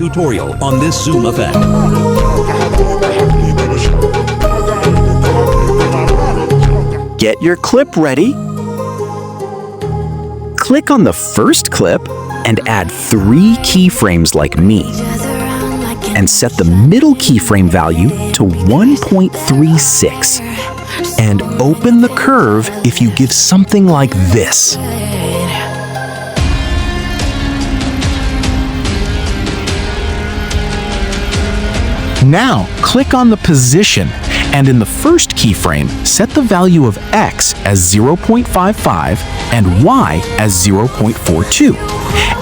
tutorial on this zoom effect. Get your clip ready. Click on the first clip and add 3 keyframes like me. And set the middle keyframe value to 1.36. And open the curve if you give something like this. Now, click on the position, and in the first keyframe, set the value of X as 0.55 and Y as 0.42.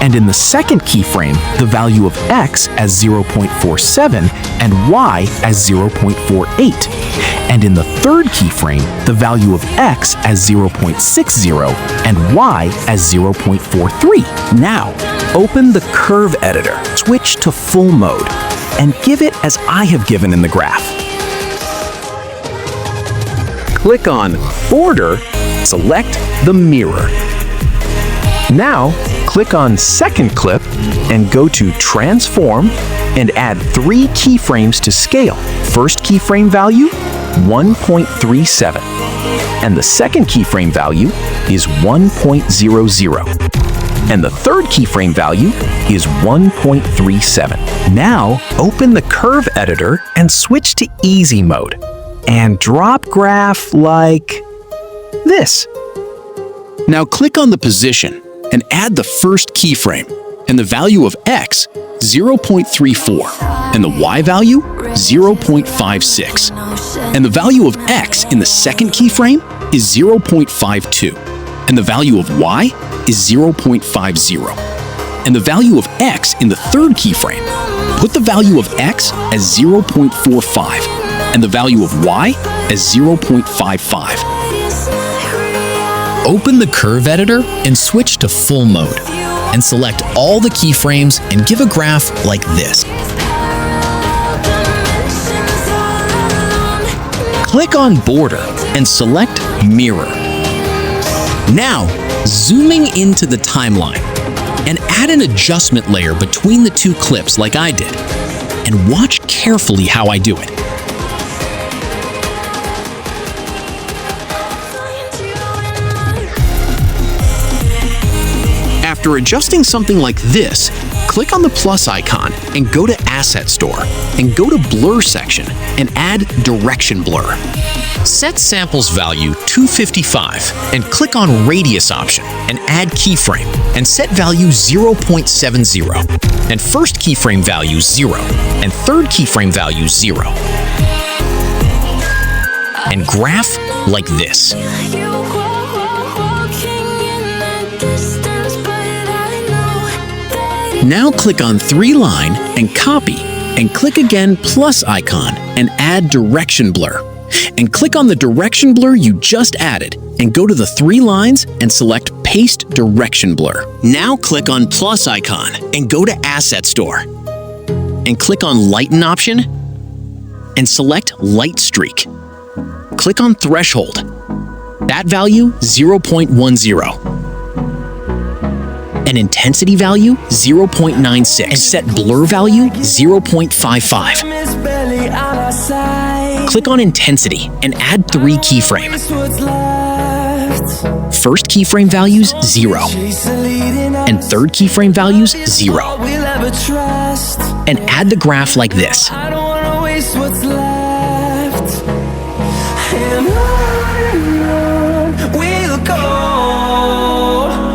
And in the second keyframe, the value of X as 0.47 and Y as 0.48. And in the third keyframe, the value of X as 0.60 and Y as 0.43. Now, open the curve editor, switch to full mode, and give it as I have given in the graph. Click on Border, select the mirror. Now, click on Second Clip and go to Transform and add 3 keyframes to scale. First keyframe value, 1.37. And the second keyframe value is 1.00. And the third keyframe value is 1.37. Now, open the curve editor and switch to easy mode. And drop graph like this. Now click on the position and add the first keyframe, and the value of X, 0.34, and the Y value, 0.56. And the value of X in the second keyframe is 0.52, and the value of Y is 0.50. And the value of X in the third keyframe, put the value of X as 0.45, and the value of Y as 0.55. Open the curve editor and switch to full mode, and select all the keyframes and give a graph like this. Click on Border and select Mirror. Now, zooming into the timeline, and add an adjustment layer between the 2 clips like I did, and watch carefully how I do it. After adjusting something like this, click on the plus icon and go to Asset Store, and go to Blur section and add Direction Blur. Set Samples value 255 and click on Radius option and add keyframe and set value 0.70 and first keyframe value 0 and third keyframe value 0. And graph like this. Now click on 3 line and copy, and click again plus icon and add Direction Blur. And click on the Direction Blur you just added and go to the 3 lines and select Paste Direction Blur. Now click on plus icon and go to Asset Store. And click on Lighten option and select Light Streak. Click on Threshold. That value 0.10. And intensity value 0.96 and set blur value 0.55. Click on intensity and add 3 keyframes. First keyframe values 0 and third keyframe values 0. And add the graph like this.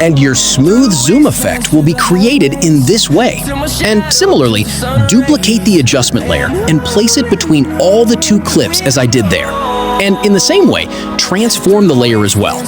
And your smooth zoom effect will be created in this way. And similarly, duplicate the adjustment layer and place it between all the 2 clips as I did there. And in the same way, transform the layer as well.